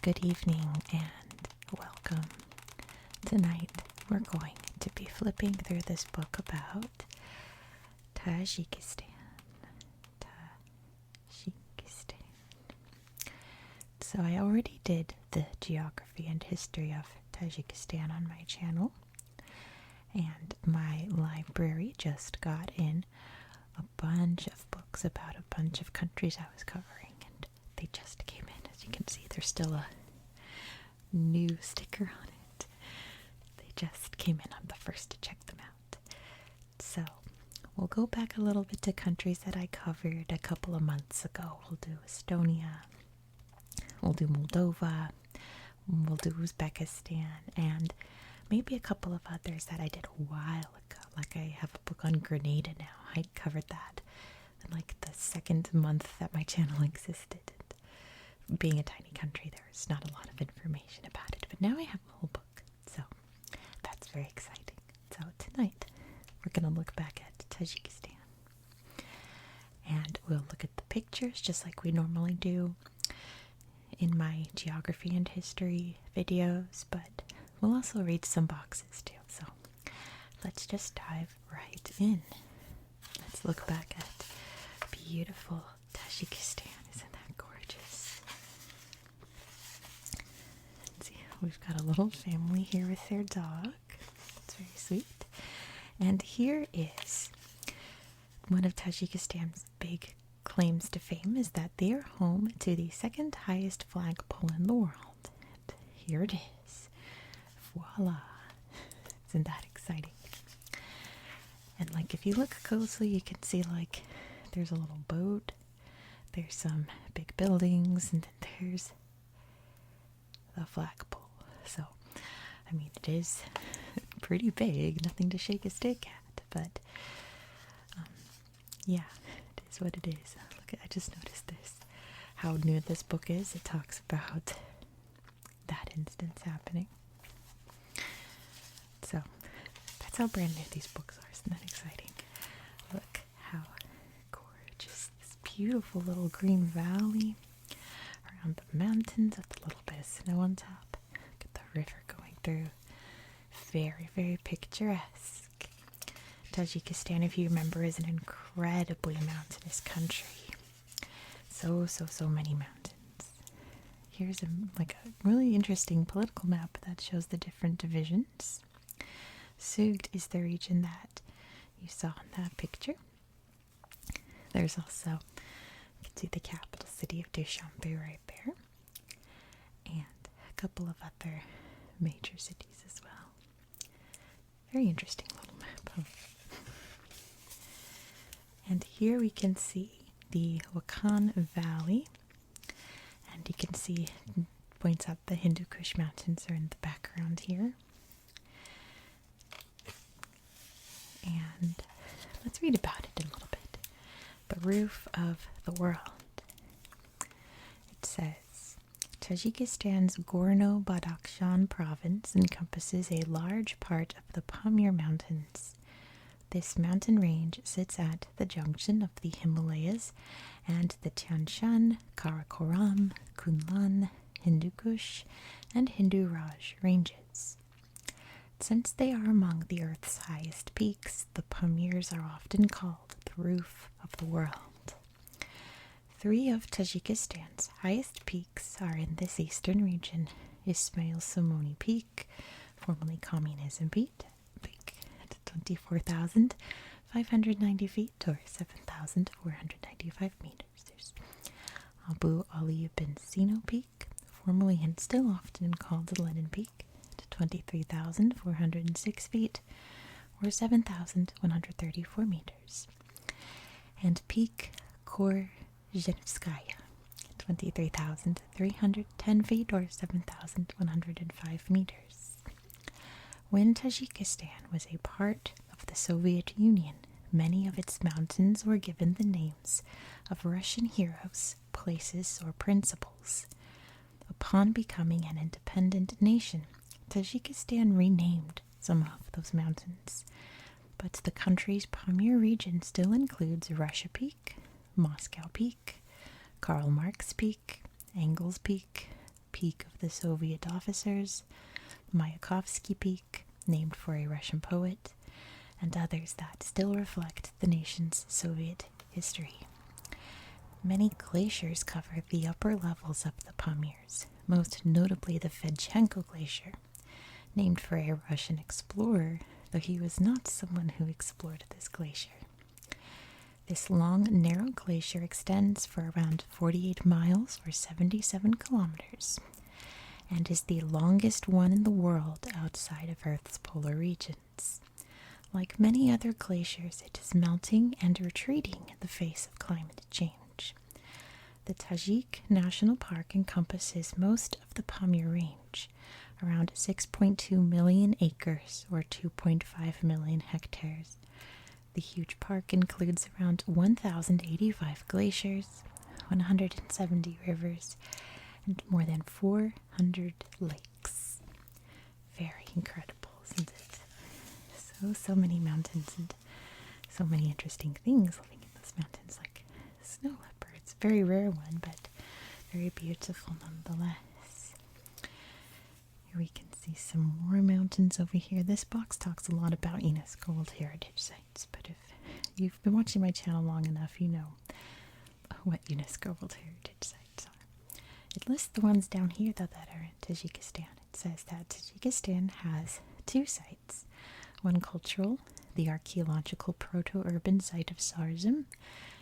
good evening, and welcome. Tonight we're going to be flipping through this book about Tajikistan. So I already did the geography and history of Tajikistan on my channel, and my library just got in a bunch of books about a bunch of countries I was covering, and they just came in. As you can see, there's still a new sticker on it. They just came in. I'm the first to check them out. So we'll go back a little bit to countries that I covered a couple of months ago. We'll do Estonia, we'll do Moldova, we'll do Uzbekistan, and maybe a couple of others that I did a while ago. Like I have a book on Grenada now. I covered that in like the second month that my channel existed. And being a tiny country, there's not a lot of information about it. But now I have a whole book. So that's very exciting. So tonight we're going to look back at Tajikistan. And we'll look at the pictures just like we normally do in my geography and history videos, but we'll also read some boxes too. So let's just dive right in. Let's look back at beautiful Tajikistan. Isn't that gorgeous? Let's see, we've got a little family here with their dog. It's very sweet. And here is one of Tajikistan's big claims to fame, is that they are home to the second highest flagpole in the world. And here it is. Voila! Isn't that exciting? And like if you look closely, you can see like there's a little boat, there's some big buildings, and then there's the flagpole. So, I mean, it is pretty big, nothing to shake a stick at, but yeah, it is what it is. Look, I just noticed this, how new this book is. It talks about that instance happening. So that's how brand new these books are. Isn't that exciting? Look how gorgeous. This beautiful little green valley around the mountains with a little bit of snow on top. Look at the river going through. Very, very picturesque. Tajikistan, if you remember, is an incredibly mountainous country. So many mountains. Here's a really interesting political map that shows the different divisions. Sugd is the region that you saw in that picture. There's also, you can see the capital city of Dushanbe right there, and a couple of other major cities as well. Very interesting little map. And here we can see the Wakhan Valley, and you can see it points out the Hindu Kush Mountains are in the background here. And let's read about it a little bit. The roof of the world. It says, Tajikistan's Gorno-Badakhshan province encompasses a large part of the Pamir Mountains. This mountain range sits at the junction of the Himalayas and the Tian Shan, Karakoram, Kunlun, Hindu Kush, and Hindu Raj ranges. Since they are among the Earth's highest peaks, the Pamirs are often called the roof of the world. 3 of Tajikistan's highest peaks are in this eastern region: Ismail Somoni Peak, formerly Communism Peak, at 24,590 feet or 7,495 meters. There's Abu Ali bin Sino Peak, formerly and still often called Lenin Peak, 23,406 feet or 7,134 meters. And Peak Korzhenskaya, 23,310 feet or 7,105 meters. When Tajikistan was a part of the Soviet Union, many of its mountains were given the names of Russian heroes, places, or principles. Upon becoming an independent nation, Tajikistan renamed some of those mountains, but the country's Pamir region still includes Russia Peak, Moscow Peak, Karl Marx Peak, Engels Peak, Peak of the Soviet officers, Mayakovsky Peak, named for a Russian poet, and others that still reflect the nation's Soviet history. Many glaciers cover the upper levels of the Pamirs, most notably the Fedchenko Glacier, named for a Russian explorer, though he was not someone who explored this glacier. This long, narrow glacier extends for around 48 miles or 77 kilometers, and is the longest one in the world outside of Earth's polar regions. Like many other glaciers, it is melting and retreating in the face of climate change. The Tajik National Park encompasses most of the Pamir Range, around 6.2 million acres or 2.5 million hectares. The huge park includes around 1,085 glaciers, 170 rivers, and more than 400 lakes. Very incredible, isn't it? So many mountains and so many interesting things living in those mountains, like snow leopards. Very rare one, but very beautiful nonetheless. Here we can see some more mountains over here. This box talks a lot about UNESCO World Heritage Sites, but if you've been watching my channel long enough, you know what UNESCO World Heritage Sites are. It lists the ones down here, though, that are in Tajikistan. It says that Tajikistan has 2 sites. One cultural, the archaeological proto-urban site of Sarzim,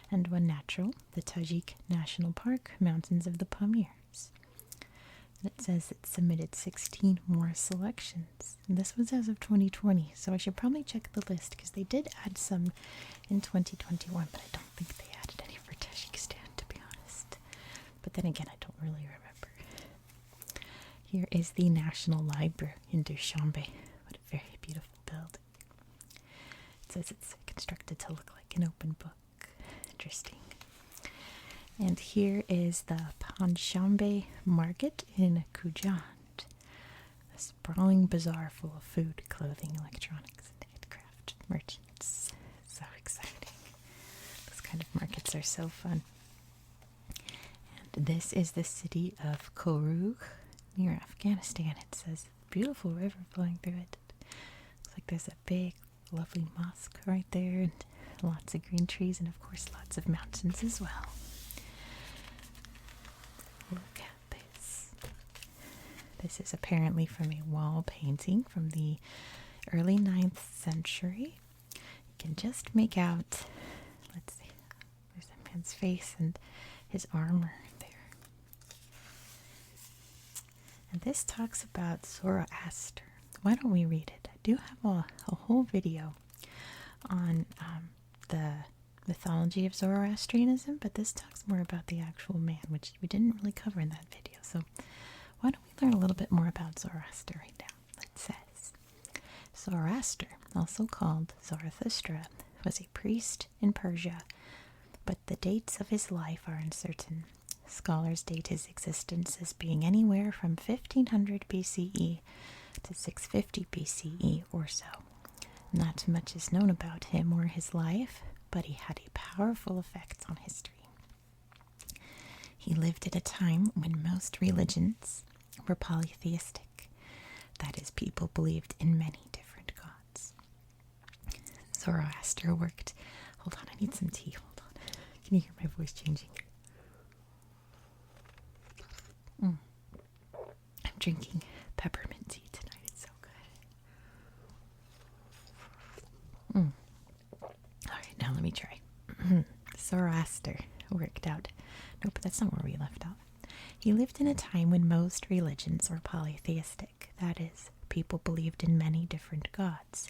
and one natural, the Tajik National Park, Mountains of the Pamirs. And it says it submitted 16 more selections. And this was as of 2020, so I should probably check the list, because they did add some in 2021, but I don't think they added any for Tajikistan, to be honest. But then again, I don't really remember. Here is the National Library in Dushanbe. What a very beautiful building. It says it's constructed to look like an open book. Interesting. And here is the Panshambe Market in Kujand. A sprawling bazaar full of food, clothing, electronics, and handcraft merchants. So exciting. Those kind of markets are so fun. And this is the city of Korug near Afghanistan. It says beautiful river flowing through it. Looks like there's a big, lovely mosque right there, and lots of green trees, and of course lots of mountains as well. Look at this. This is apparently from a wall painting from the early 9th century. You can just make out, let's see, there's a man's face and his armor there. And this talks about Zoroaster. Why don't we read it? I do have a whole video on the mythology of Zoroastrianism, but this talks more about the actual man, which we didn't really cover in that video. So why don't we learn a little bit more about Zoroaster right now? It says, Zoroaster, also called Zarathustra, was a priest in Persia, but the dates of his life are uncertain. Scholars date his existence as being anywhere from 1500 BCE to 650 BCE or so. Not much is known about him or his life, but he had a powerful effect on history. He lived at a time when most religions were polytheistic. That is, people believed in many different gods. Zoroaster worked... Hold on, I need some tea. Hold on. Can you hear my voice changing? I'm drinking peppermint tea tonight. It's so good. Alright, now let me try. Zoroaster worked out. Nope, that's not where we left off. He lived in a time when most religions were polytheistic. That is, people believed in many different gods.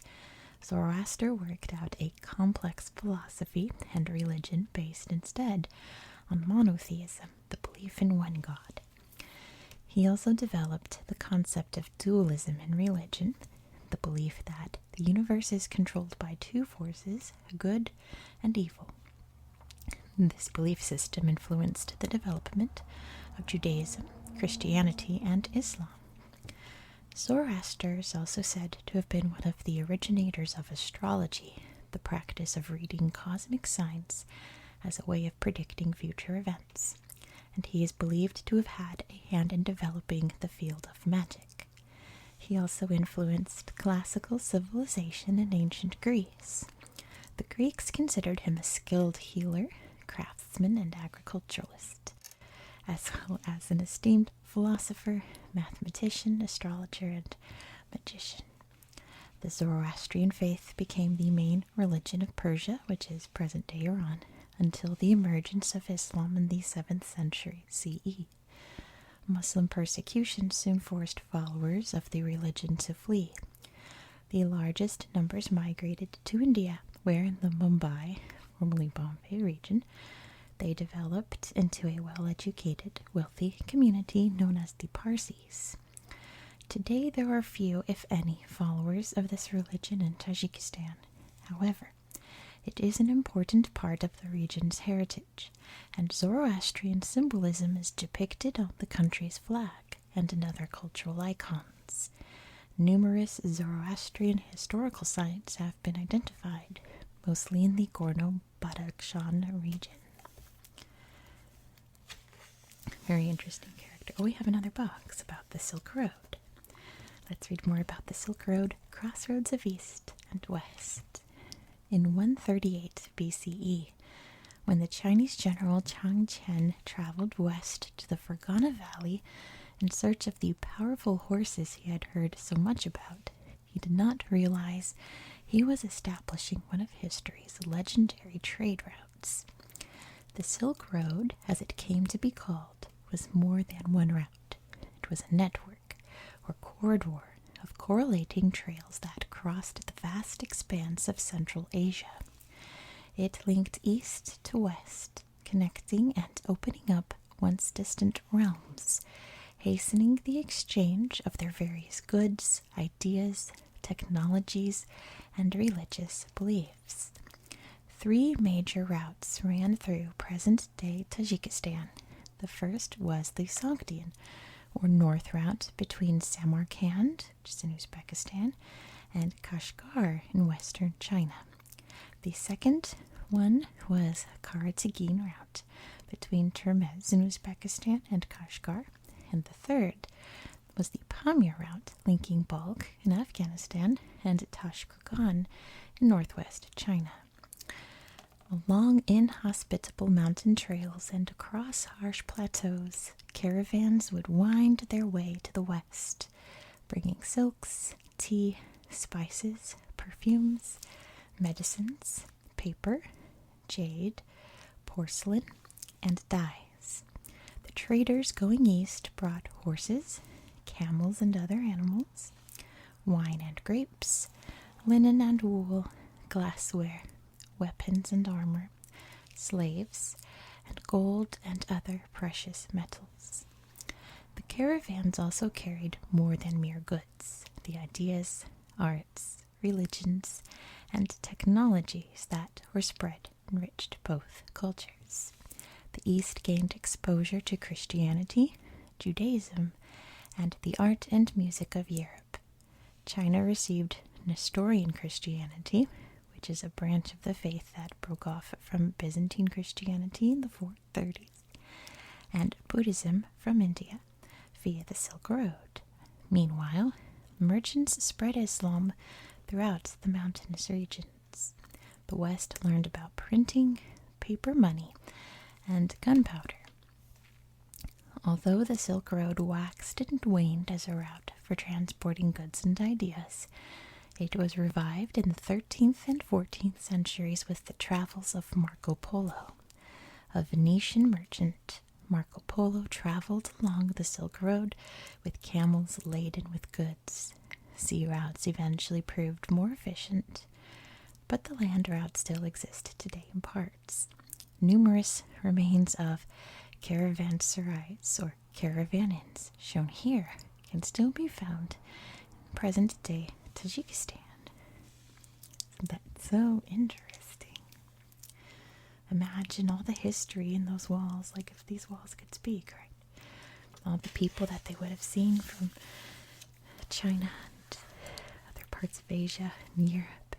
Zoroaster worked out a complex philosophy and religion based instead on monotheism, the belief in one god. He also developed the concept of dualism in religion, the belief that the universe is controlled by 2 forces, good and evil. This belief system influenced the development of Judaism, Christianity, and Islam. Zoroaster is also said to have been one of the originators of astrology, the practice of reading cosmic signs as a way of predicting future events, and he is believed to have had a hand in developing the field of magic. He also influenced classical civilization in ancient Greece. The Greeks considered him a skilled healer, craftsman, and agriculturalist, as well as an esteemed philosopher, mathematician, astrologer, and magician. The Zoroastrian faith became the main religion of Persia, which is present-day Iran, until the emergence of Islam in the 7th century CE. Muslim persecution soon forced followers of the religion to flee. The largest numbers migrated to India, where in the Mumbai, formerly Bombay region, they developed into a well-educated, wealthy community known as the Parsis. Today there are few, if any, followers of this religion in Tajikistan. However, it is an important part of the region's heritage, and Zoroastrian symbolism is depicted on the country's flag and in other cultural icons. Numerous Zoroastrian historical sites have been identified, mostly in the Gorno-Badakhshan region. Very interesting character. Oh, we have another box about the Silk Road. Let's read more about the Silk Road, crossroads of East and West. In 138 BCE, when the Chinese general Chang Qian traveled west to the Fergana Valley in search of the powerful horses he had heard so much about, he did not realize he was establishing one of history's legendary trade routes. The Silk Road, as it came to be called, was more than one route. It was a network, or corridor, of correlating trails that crossed the vast expanse of Central Asia. It linked east to west, connecting and opening up once distant realms, hastening the exchange of their various goods, ideas, technologies, and religious beliefs. 3 major routes ran through present-day Tajikistan. The first was the Sogdian, or north route between Samarkand, which is in Uzbekistan, and Kashgar in western China. The second one was Karategin route between Termez in Uzbekistan and Kashgar, and the third was the Pamir route linking Balkh in Afghanistan and Tashkurgan in northwest China. Along inhospitable mountain trails and across harsh plateaus, caravans would wind their way to the west, bringing silks, tea, spices, perfumes, medicines, paper, jade, porcelain, and dyes. The traders going east brought horses, camels and other animals, wine and grapes, linen and wool, glassware, weapons and armor, slaves, and gold and other precious metals. The caravans also carried more than mere goods, the ideas, arts, religions, and technologies that were spread enriched both cultures. The East gained exposure to Christianity, Judaism, and the art and music of Europe. China received Nestorian Christianity, which is a branch of the faith that broke off from Byzantine Christianity in the 430s, and Buddhism from India via the Silk Road. Meanwhile, merchants spread Islam throughout the mountainous regions. The West learned about printing, paper money, and gunpowder. Although the Silk Road waxed and waned as a route for transporting goods and ideas, it was revived in the 13th and 14th centuries with the travels of Marco Polo. A Venetian merchant, Marco Polo traveled along the Silk Road with camels laden with goods. Sea routes eventually proved more efficient, but the land route still exists today in parts. Numerous remains of caravanserais or caravan inns, shown here, can still be found in present-day Tajikistan. That's so interesting. Imagine all the history in those walls, like if these walls could speak, right? All the people that they would have seen from China and other parts of Asia and Europe.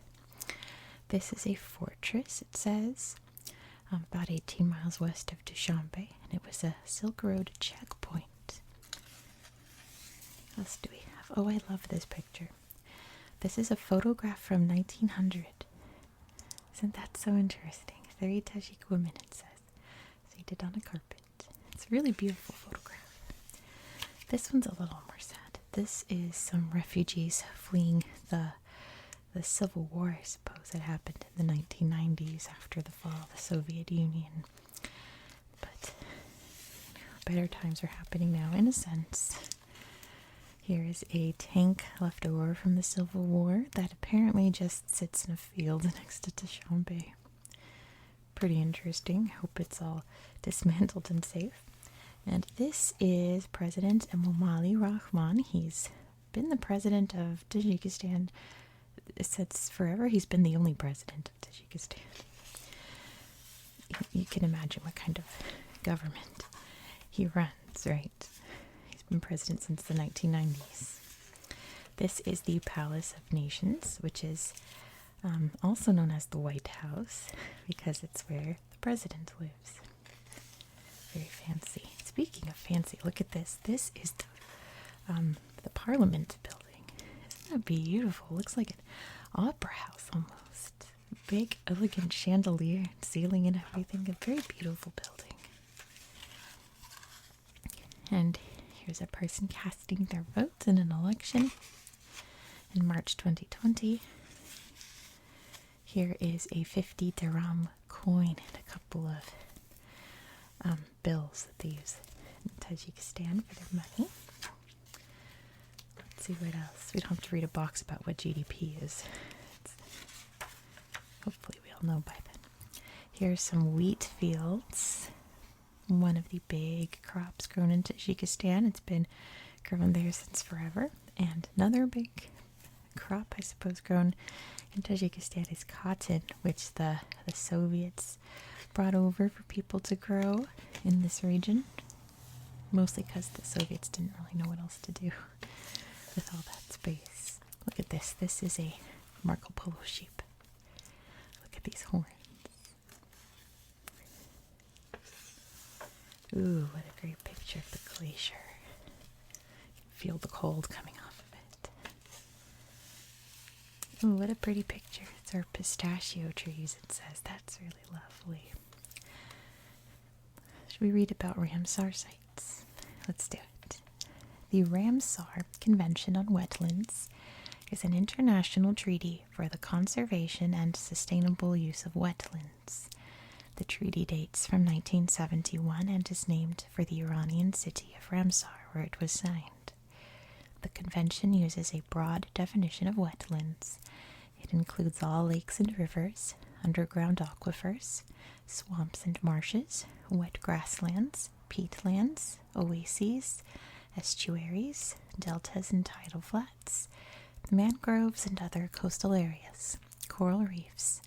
This is a fortress, it says. about 18 miles west of Dushanbe, and it was a Silk Road checkpoint. What else do we have? Oh, I love this picture. This is a photograph from 1900. Isn't that so interesting? 3 Tajik women, it says. Seated on a carpet. It's a really beautiful photograph. This one's a little more sad. This is some refugees fleeing the Civil War, I suppose, that happened in the 1990s after the fall of the Soviet Union. But better times are happening now, in a sense. Here is a tank left over from the Civil War that apparently just sits in a field next to Dushanbe. Pretty interesting. Hope it's all dismantled and safe. And this is President Emomali Rahman. He's been the president of Tajikistan since forever. He's been the only president of Tajikistan. You can imagine what kind of government he runs, right? He's been president since the 1990s. This is the Palace of Nations, which is also known as the White House because it's where the president lives. Very fancy. Speaking of fancy, look at this. This is the Parliament building. Isn't that beautiful? Looks like an opera house almost. Big, elegant chandelier and ceiling and everything. A very beautiful building. And here's a person casting their vote in an election in March 2020. Here is a 50 dirham coin and a couple of bills that they use in Tajikistan for their money. Let's see what else. We don't have to read a box about what GDP is. Hopefully we all know by then. Here's some wheat fields. One of the big crops grown in Tajikistan. It's been grown there since forever. And another big crop, I suppose, grown in Tajikistan is cotton, which the Soviets brought over for people to grow in this region. Mostly because the Soviets didn't really know what else to do with all that space. Look at this. This is a Marco Polo sheep. Look at these horns. Ooh, what a great picture of the glacier. You can feel the cold coming off of it. Ooh, what a pretty picture. It's our pistachio trees, it says. That's really lovely. Should we read about Ramsar sites? Let's do it. The Ramsar Convention on Wetlands is an international treaty for the conservation and sustainable use of wetlands. The treaty dates from 1971 and is named for the Iranian city of Ramsar, where it was signed. The convention uses a broad definition of wetlands. It includes all lakes and rivers, underground aquifers, swamps and marshes, wet grasslands, peatlands, oases, estuaries, deltas and tidal flats, mangroves and other coastal areas, coral reefs,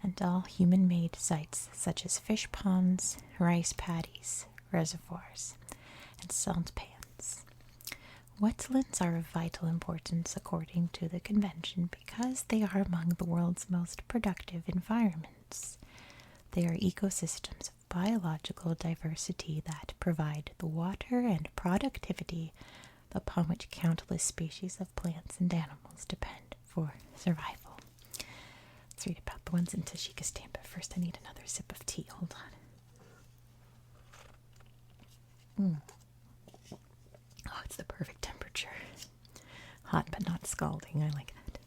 and all human-made sites such as fish ponds, rice paddies, reservoirs, and salt pans. Wetlands are of vital importance according to the convention because they are among the world's most productive environments. They are ecosystems of biological diversity that provide the water and productivity upon which countless species of plants and animals depend for survival. Let's read about the ones in Tajikistan, but first I need another sip of tea. Hold on. Oh, it's the perfect temperature. Hot but not scalding. I like that.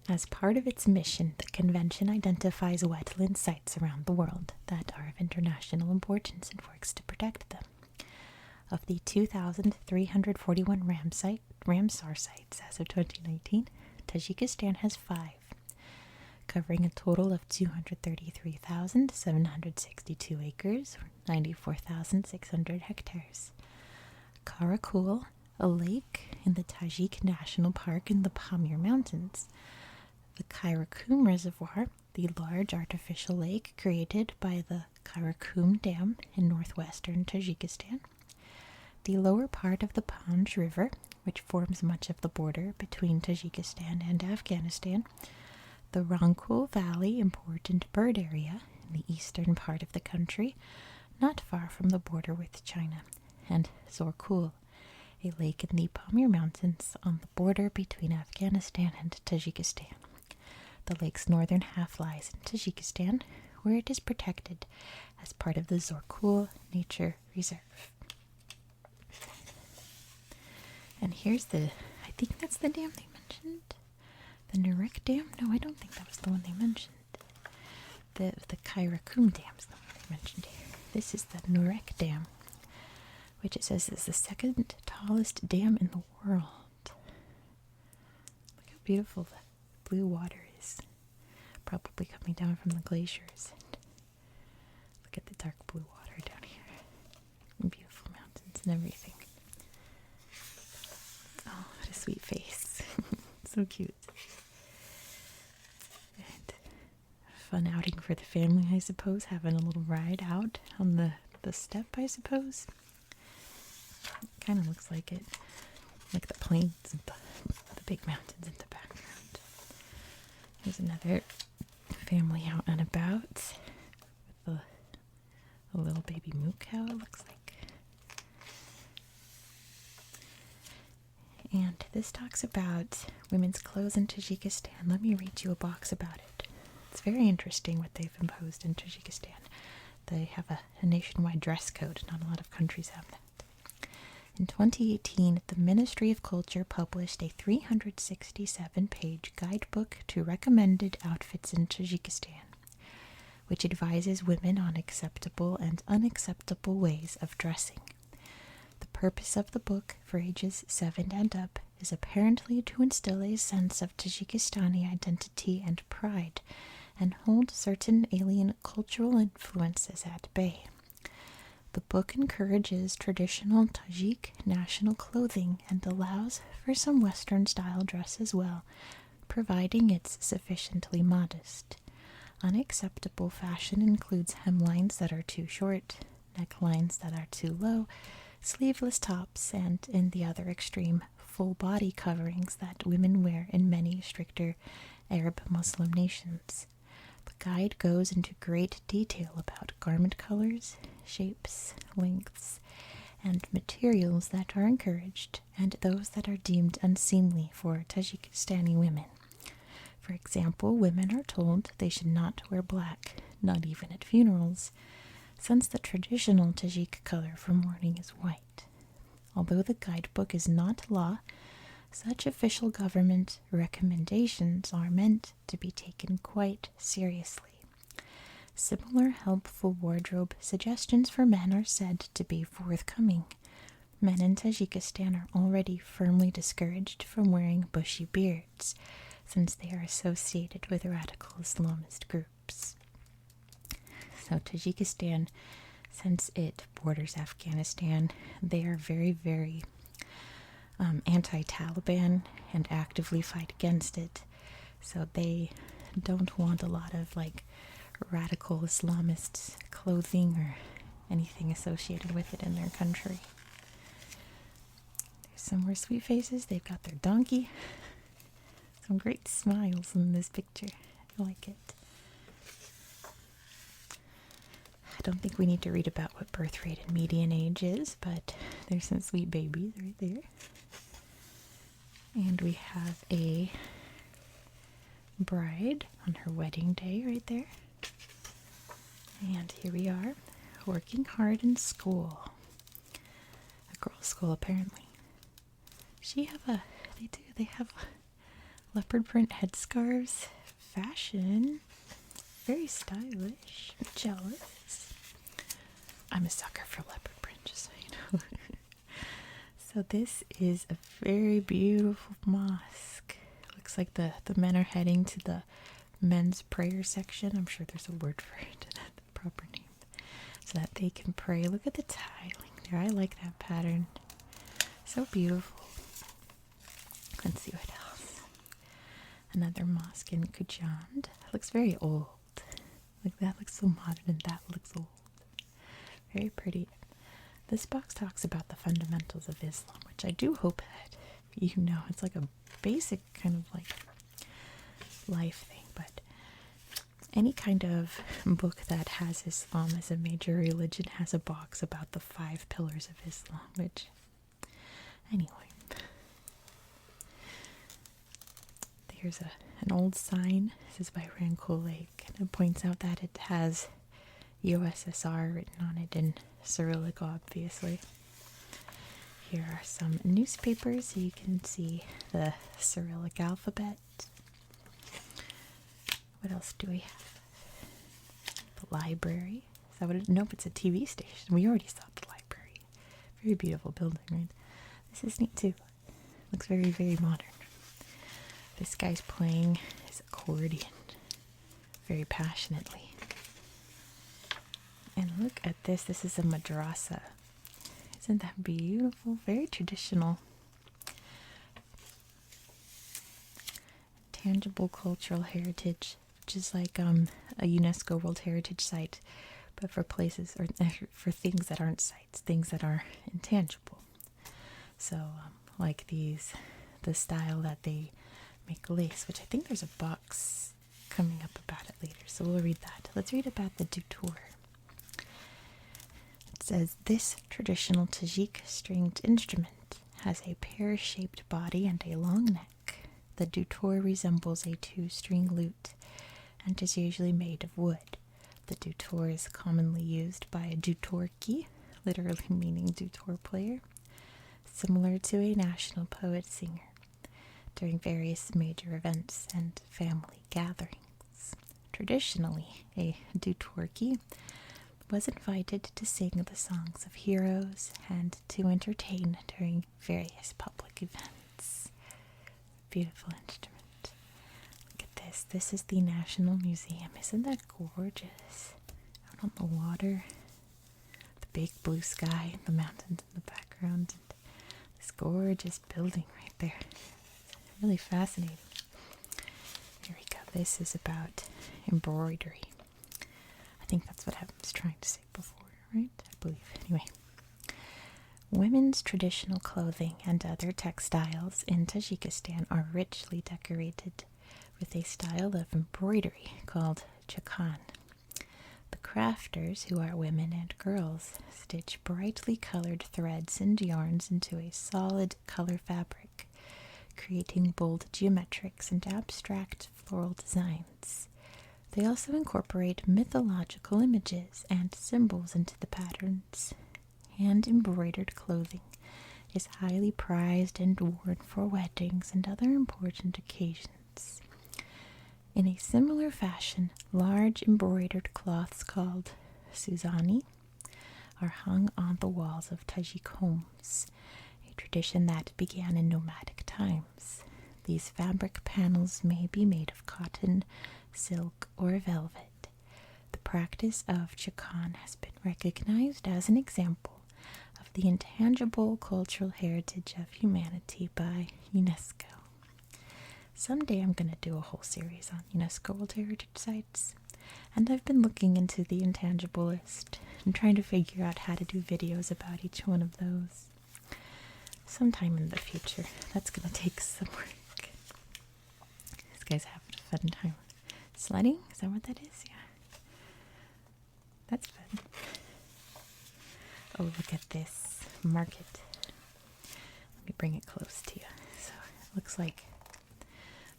As part of its mission, the convention identifies wetland sites around the world that are of international importance and works to protect them. Of the 2,341 Ramsar sites as of 2019, Tajikistan has 5, covering a total of 233,762 acres, or 94,600 hectares. Karakul, a lake in the Tajik National Park in the Pamir Mountains. The Karakum Reservoir, the large artificial lake created by the Karakum Dam in northwestern Tajikistan. The lower part of the Panj River, which forms much of the border between Tajikistan and Afghanistan. The Rangkul Valley Important Bird Area in the eastern part of the country, not far from the border with China, and Zorkul, a lake in the Pamir Mountains on the border between Afghanistan and Tajikistan. The lake's northern half lies in Tajikistan, where it is protected as part of the Zorkul Nature Reserve. And here's I think that's the dam they mentioned. The Nurek Dam? No, I don't think that was the one they mentioned. The Kairakum Dam is the one they mentioned here. This is the Nurek Dam, which it says is the second tallest dam in the world. Look how beautiful the blue water is. Probably coming down from the glaciers. And look at the dark blue water down here. And beautiful mountains and everything. Oh, what a sweet face. So cute. And fun outing for the family, I suppose. Having a little ride out on the steppe, I suppose. Kind of looks like it. Like the plains and the big mountains in the background. Here's another family out and about with a little baby moo cow, it looks like. And this talks about women's clothes in Tajikistan. Let me read you a box about it. It's very interesting what they've imposed in Tajikistan. They have a nationwide dress code. Not a lot of countries have that. In 2018, the Ministry of Culture published a 367-page guidebook to recommended outfits in Tajikistan, which advises women on acceptable and unacceptable ways of dressing. The purpose of the book, for ages 7 and up, is apparently to instill a sense of Tajikistani identity and pride, and hold certain alien cultural influences at bay. The book encourages traditional Tajik national clothing and allows for some Western-style dress as well, providing it's sufficiently modest. Unacceptable fashion includes hemlines that are too short, necklines that are too low, sleeveless tops, and, in the other extreme, full body coverings that women wear in many stricter Arab Muslim nations. The guide goes into great detail about garment colors, shapes, lengths, and materials that are encouraged and those that are deemed unseemly for Tajikistani women. For example, women are told they should not wear black, not even at funerals, since the traditional Tajik color for mourning is white. Although the guidebook is not law, such official government recommendations are meant to be taken quite seriously. Similar helpful wardrobe suggestions for men are said to be forthcoming. Men in Tajikistan are already firmly discouraged from wearing bushy beards, since they are associated with radical Islamist groups. So Tajikistan, since it borders Afghanistan, they are very, very anti-Taliban and actively fight against it. So they don't want a lot of radical Islamist clothing or anything associated with it in their country. There's some more sweet faces. They've got their donkey. Some great smiles in this picture. I like it. I don't think we need to read about what birth rate and median age is, but there's some sweet babies right there. And we have a bride on her wedding day right there. And here we are, working hard in school. A girls' school, apparently. They have leopard print headscarves. Fashion. Very stylish. I'm jealous. I'm a sucker for leopard print, just so you know. So this is a very beautiful mosque. Looks like the men are heading to the men's prayer section. I'm sure there's a word for it, the proper name, so that they can pray. Look at the tiling there. I like that pattern. So beautiful. Let's see what else. Another mosque in Kujand. Looks very old. Like that looks so modern and that looks old. Very pretty. This box talks about the fundamentals of Islam, which I do hope that you know. It's like a basic kind of life thing, but any kind of book that has Islam as a major religion has a box about the 5 pillars of Islam, which, anyway. Here's an old sign. This is by Rancul Lake, and it points out that it has USSR written on it in Cyrillic, obviously. Here are some newspapers so you can see the Cyrillic alphabet. What else do we have? The library. Is that what it? Nope, it's a TV station. We already saw the library. Very beautiful building, right? This is neat too. Looks very, very modern. This guy's playing his accordion very passionately. And look at this. This is a madrasa. Isn't that beautiful? Very traditional. Tangible cultural heritage, which is like a UNESCO World Heritage Site, but for places or for things that aren't sites, things that are intangible. So, like these, the style that they make lace, which I think there's a box coming up about it later, so we'll read that. Let's read about the dutor. It says, this traditional Tajik stringed instrument has a pear-shaped body and a long neck. The dutor resembles a 2-string lute and is usually made of wood. The dutor is commonly used by a dutorki, literally meaning dutor player, similar to a national poet-singer, during various major events and family gatherings. Traditionally, a dutorki was invited to sing the songs of heroes and to entertain during various public events. Beautiful instrument. Look at this. This is the National Museum. Isn't that gorgeous? Out on the water, the big blue sky, and the mountains in the background, and this gorgeous building right there. Really fascinating. Here we go. This is about embroidery. I think that's what I was trying to say before, right? I believe. Anyway. Women's traditional clothing and other textiles in Tajikistan are richly decorated with a style of embroidery called chakan. The crafters, who are women and girls, stitch brightly colored threads and yarns into a solid color fabric, creating bold geometrics and abstract floral designs. They also incorporate mythological images and symbols into the patterns. Hand-embroidered clothing is highly prized and worn for weddings and other important occasions. In a similar fashion, large embroidered cloths called suzani are hung on the walls of Tajik homes, a tradition that began in nomadic times. These fabric panels may be made of cotton, silk, or velvet. The practice of chakan has been recognized as an example of the intangible cultural heritage of humanity by UNESCO. Someday I'm going to do a whole series on UNESCO World Heritage Sites, and I've been looking into the intangible list and trying to figure out how to do videos about each one of those. Sometime in the future. That's going to take some work. This guy's having a fun time. Sledding? Is that what that is? Yeah. That's fun. Oh, look at this market. Let me bring it close to you. So it looks like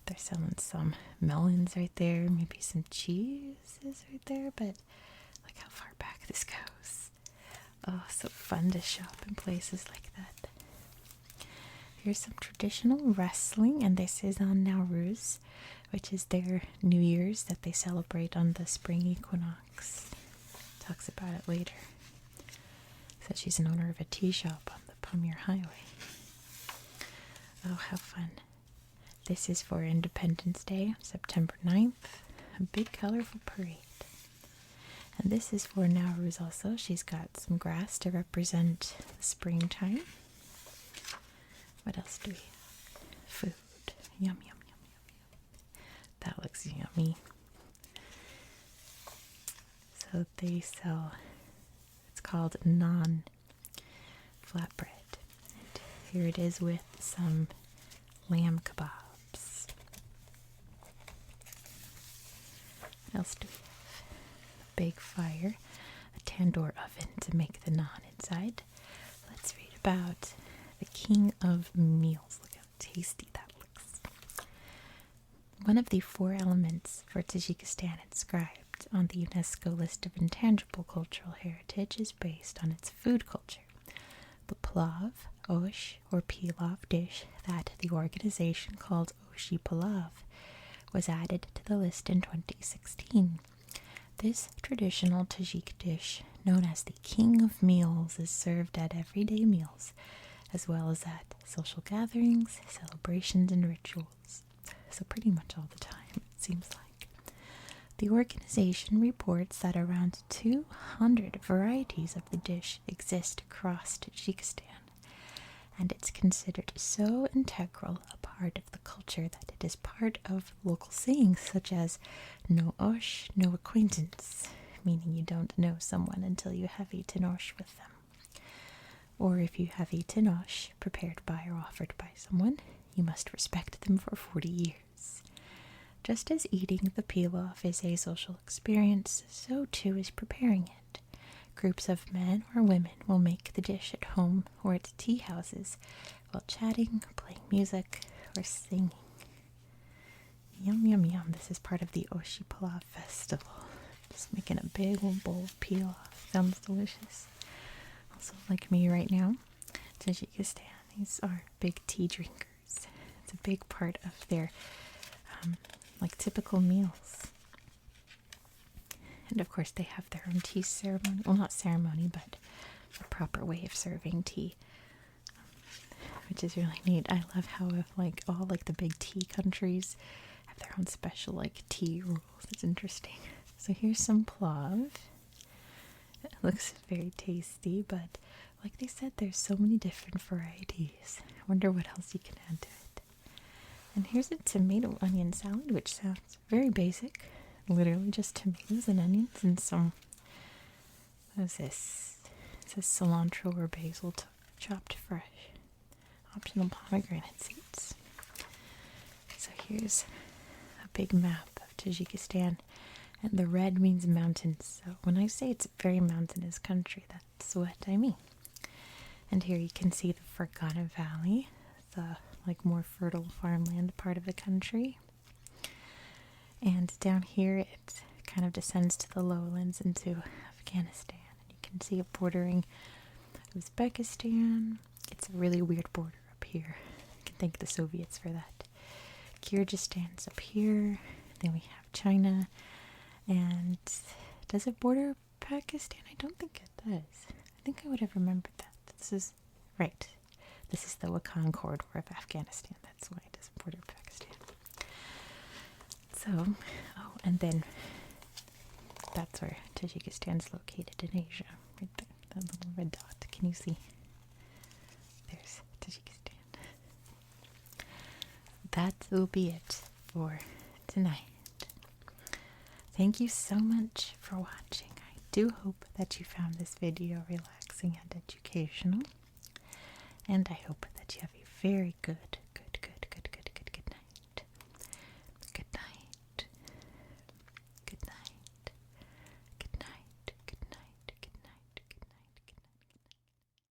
they're selling some melons right there, maybe some cheeses right there, but look how far back this goes. Oh, so fun to shop in places like that. Here's some traditional wrestling, and this is on Nowruz, which is their New Year's that they celebrate on the spring equinox. Talks about it later. Says she's an owner of a tea shop on the Pamir Highway. Oh, how fun. This is for Independence Day, September 9th. A big colorful parade. And this is for Nowruz also. She's got some grass to represent the springtime. What else do we have? Food. Yum, yum, yum, yum, yum. That looks yummy. So they sell, it's called naan flatbread. And here it is with some lamb kebabs. What else do we have? A big fire, a tandoor oven to make the naan inside. Let's read about the king of meals. Look how tasty that looks. One of the 4 elements for Tajikistan inscribed on the UNESCO list of intangible cultural heritage is based on its food culture. The plav, osh, or pilaf dish that the organization called Oshi Palav was added to the list in 2016. This traditional Tajik dish, known as the king of meals, is served at everyday meals, as well as at social gatherings, celebrations, and rituals. So pretty much all the time, it seems like. The organization reports that around 200 varieties of the dish exist across Tajikistan, and it's considered so integral a part of the culture that it is part of local sayings such as no osh, no acquaintance, meaning you don't know someone until you have eaten osh with them. Or if you have eaten osh prepared by or offered by someone, you must respect them for 40 years. Just as eating the pilaf is a social experience, so too is preparing it. Groups of men or women will make the dish at home or at tea houses while chatting, playing music, or singing. Yum, yum, yum. This is part of the Oshi Palav festival. Just making a big old bowl of pilaf. Sounds delicious. Also, like me right now, Tajikistanis are big tea drinkers. It's a big part of their like typical meals. And of course they have their own tea ceremony. Well, not ceremony, but a proper way of serving tea, which is really neat. I love how like all like the big tea countries have their own special like tea rules. It's interesting. So here's some plav. It looks very tasty, but like they said, there's so many different varieties. I wonder what else you can add to it. And here's a tomato onion salad, which sounds very basic. Literally just tomatoes and onions and some, what is this? It says cilantro or basil chopped fresh. Optional pomegranate seeds. So here's a big map of Tajikistan, and the red means mountains. So when I say it's a very mountainous country, that's what I mean. And here you can see the Fergana Valley, the like more fertile farmland part of the country. And down here it kind of descends to the lowlands into Afghanistan. And you can see it bordering Uzbekistan. It's a really weird border up here. You can thank the Soviets for that. Kyrgyzstan's up here. Then we have China. And does it border Pakistan? I don't think it does. I think I would have remembered that. This is right. This is the Wakhan corridor of Afghanistan. That's why it doesn't border Pakistan. So, oh, and then that's where Tajikistan is located in Asia. Right there, that little red dot. Can you see? There's Tajikistan. That will be it for tonight. Thank you so much for watching. I do hope that you found this video relaxing and educational. And I hope that you have a very good